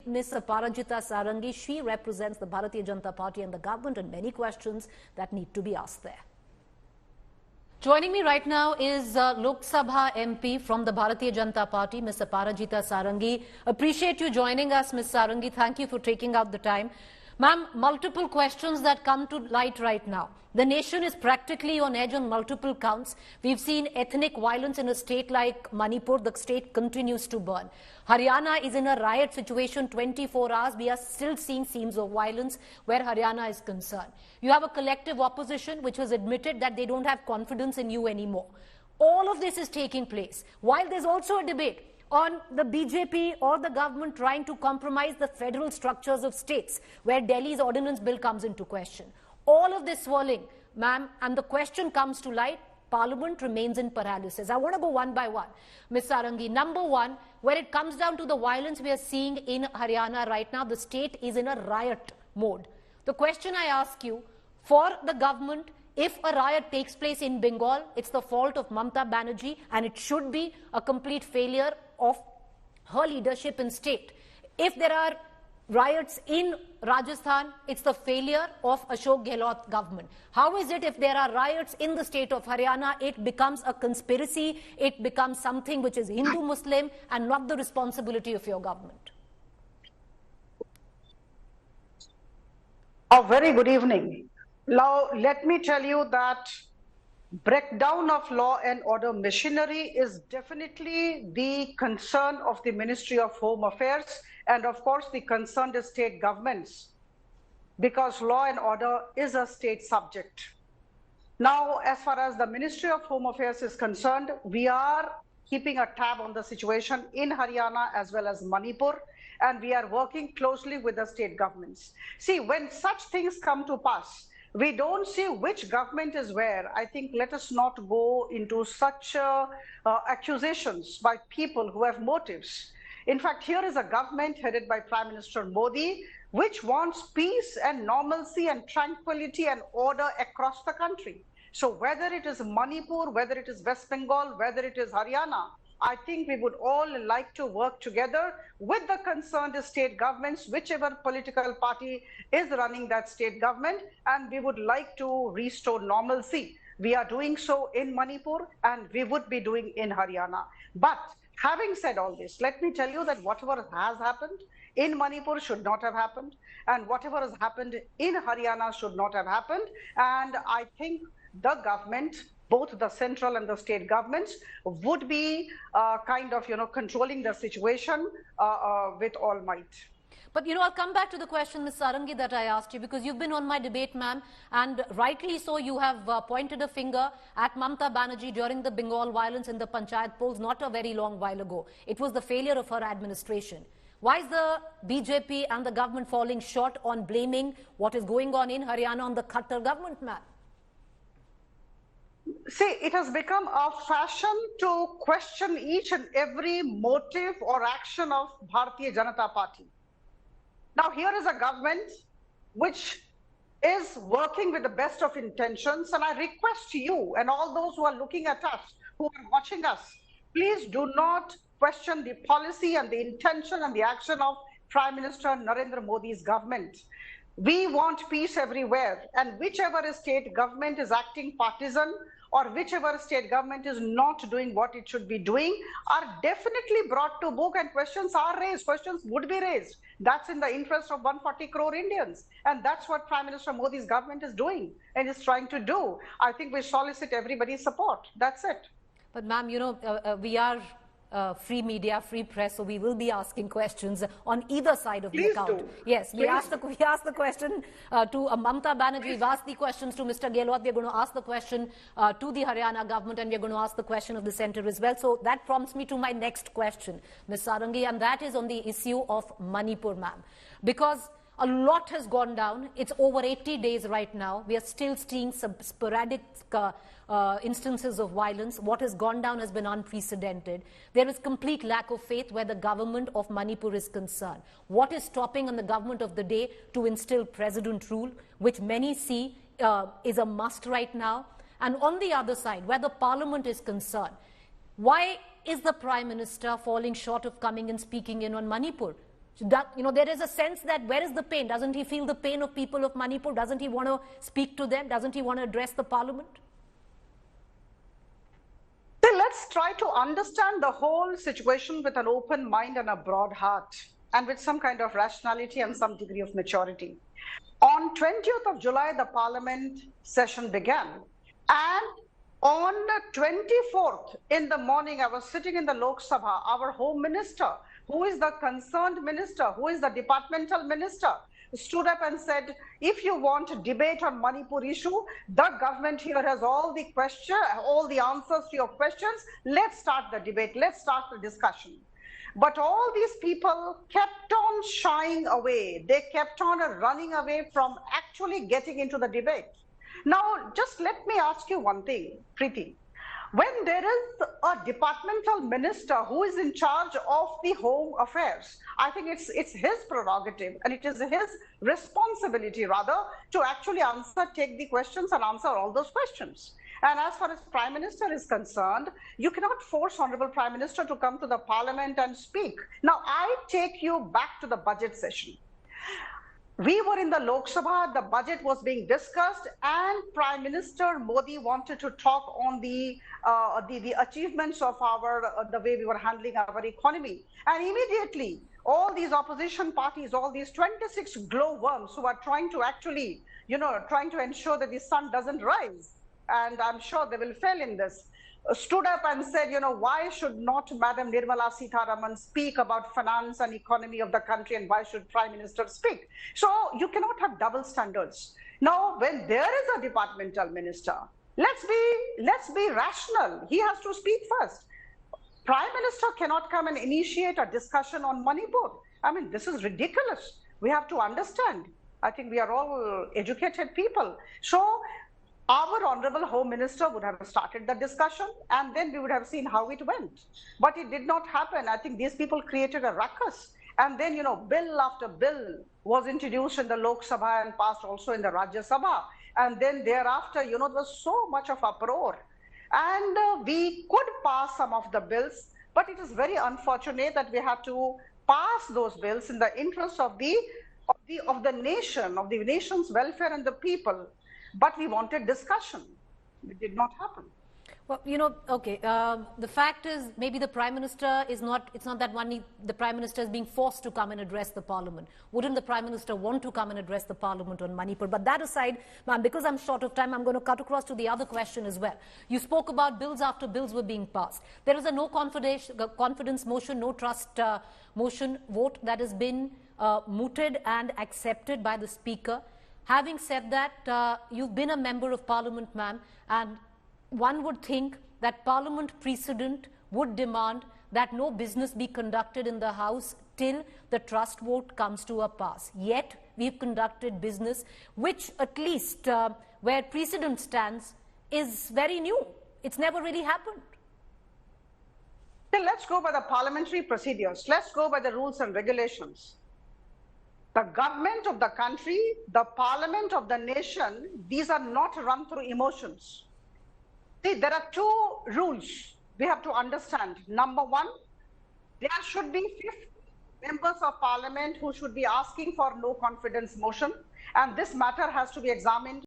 Ms. Aprajita Sarangi. She represents the Bharatiya Janata Party and the government, and many questions that need to be asked there. Joining me right now is Lok Sabha MP from the Bharatiya Janata Party, Ms. Aprajita Sarangi. Appreciate you joining us, Ms. Sarangi. Thank you for taking out the time. Ma'am, multiple questions that come to light right now. The nation is practically on edge on multiple counts. We've seen ethnic violence in a state like Manipur. The state continues to burn. Haryana is in a riot situation 24 hours. We are still seeing scenes of violence where Haryana is concerned. You have a collective opposition which has admitted that they don't have confidence in you anymore. All of this is taking place, while there's also a debate on the BJP or the government trying to compromise the federal structures of states, where Delhi's ordinance bill comes into question. All of this swirling, ma'am, and the question comes to light, Parliament remains in paralysis. I want to go one by one. Ms. Sarangi, number one, when it comes down to the violence we are seeing in Haryana right now, the state is in a riot mode. The question I ask you, for the government, if a riot takes place in Bengal, it's the fault of Mamata Banerjee, and it should be a complete failure of her leadership in state. If there are riots in Rajasthan, it's the failure of Ashok Gehlot government. How is it if there are riots in the state of Haryana, it becomes a conspiracy, it becomes something which is Hindu-Muslim and not the responsibility of your government? A very good evening. Now, let me tell you that breakdown of law and order machinery is definitely the concern of the Ministry of Home Affairs and of course the concerned state governments, because law and order is a state subject. Now, as far as the Ministry of Home Affairs is concerned, we are keeping a tab on the situation in Haryana as well as Manipur, and we are working closely with the state governments. See, when such things come to pass, we don't see which government is where. I think let us not go into such accusations by people who have motives. In fact, here is a government headed by Prime Minister Modi, which wants peace and normalcy and tranquility and order across the country. So whether it is Manipur, whether it is West Bengal, whether it is Haryana, I think we would all like to work together with the concerned state governments, whichever political party is running that state government, and we would like to restore normalcy. We are doing so in Manipur and we would be doing in Haryana. But having said all this, let me tell you that whatever has happened in Manipur should not have happened, and whatever has happened in Haryana should not have happened. And I think the government, both the central and the state governments, would be controlling the situation with all might. But, I'll come back to the question, Ms. Sarangi, that I asked you, because you've been on my debate, ma'am, and rightly so, you have pointed a finger at Mamata Banerjee during the Bengal violence in the Panchayat polls not a very long while ago. It was the failure of her administration. Why is the BJP and the government falling short on blaming what is going on in Haryana on the Khattar government, ma'am? See, it has become a fashion to question each and every motive or action of Bharatiya Janata Party. Now, here is a government which is working with the best of intentions, and I request you and all those who are looking at us, who are watching us, please do not question the policy and the intention and the action of Prime Minister Narendra Modi's government. We want peace everywhere, and whichever state government is acting partisan or whichever state government is not doing what it should be doing are definitely brought to book, and questions are raised, questions would be raised. That's in the interest of 140 crore Indians. And that's what Prime Minister Modi's government is doing and is trying to do. I think we solicit everybody's support. That's it. But ma'am, we are free media, free press, so we will be asking questions on either side of the account. Yes, we asked the question to Mamata Banerjee, we've asked the questions to Mr. Gehlot, we're going to ask the question to the Haryana government, and we're going to ask the question of the centre as well. So that prompts me to my next question, Ms. Sarangi, and that is on the issue of Manipur, ma'am. Because a lot has gone down. It's over 80 days right now. We are still seeing some sporadic instances of violence. What has gone down has been unprecedented. There is complete lack of faith where the government of Manipur is concerned. What is stopping on the government of the day to instill president rule, which many see is a must right now? And on the other side, where the parliament is concerned, why is the Prime Minister falling short of coming and speaking in on Manipur? So there is a sense that where is the pain? Doesn't he feel the pain of people of Manipur? Doesn't he want to speak to them? Doesn't he want to address the parliament? Then let's try to understand the whole situation with an open mind and a broad heart, and with some kind of rationality and some degree of maturity. On 20th of July, the parliament session began. And on 24th in the morning, I was sitting in the Lok Sabha. Our Home Minister, who is the concerned minister, who is the departmental minister, stood up and said, if you want a debate on Manipur issue, the government here has all the answers to your questions. Let's start the debate. Let's start the discussion. But all these people kept on shying away. They kept on running away from actually getting into the debate. Now, just let me ask you one thing, Preeti. When there is a departmental minister who is in charge of the home affairs, I think it's his prerogative and it is his responsibility rather to actually take the questions and answer all those questions. And as far as Prime Minister is concerned, you cannot force Honorable Prime Minister to come to the Parliament and speak. Now, I take you back to the budget session. We were in the Lok Sabha, the budget was being discussed, and Prime Minister Modi wanted to talk on the achievements of the way we were handling our economy. And immediately, all these opposition parties, all these 26 glowworms who are trying to actually, trying to ensure that the sun doesn't rise, and I'm sure they will fail in this, stood up and said, why should not Madam Nirmala Sitharaman speak about finance and economy of the country, and why should Prime Minister speak? So you cannot have double standards. Now, when there is a departmental minister, let's be rational. He has to speak first. Prime Minister cannot come and initiate a discussion on Manipur. I mean, this is ridiculous. We have to understand. I think we are all educated people. So our Honorable Home Minister would have started the discussion, and then we would have seen how it went. But it did not happen. I think these people created a ruckus. And then, bill after bill was introduced in the Lok Sabha and passed also in the Rajya Sabha. And then thereafter, there was so much of uproar. And we could pass some of the bills, but it is very unfortunate that we had to pass those bills in the interest of the nation, of the nation's welfare and the people. But we wanted discussion. It did not happen. Well, okay, the fact is maybe the Prime Minister it's not that the Prime Minister is being forced to come and address the Parliament. Wouldn't the Prime Minister want to come and address the Parliament on Manipur? But that aside, ma'am, because I'm short of time, I'm going to cut across to the other question as well. You spoke about bills after bills were being passed. There is a no confidence motion, no trust motion vote that has been mooted and accepted by the Speaker. Having said that, you've been a member of Parliament, ma'am, and one would think that Parliament precedent would demand that no business be conducted in the House till the trust vote comes to a pass. Yet, we've conducted business, which at least where precedent stands is very new. It's never really happened. Then let's go by the parliamentary procedures. Let's go by the rules and regulations. The government of the country, the parliament of the nation, these are not run through emotions. See, there are two rules we have to understand. Number one, there should be 50 members of parliament who should be asking for no confidence motion, and this matter has to be examined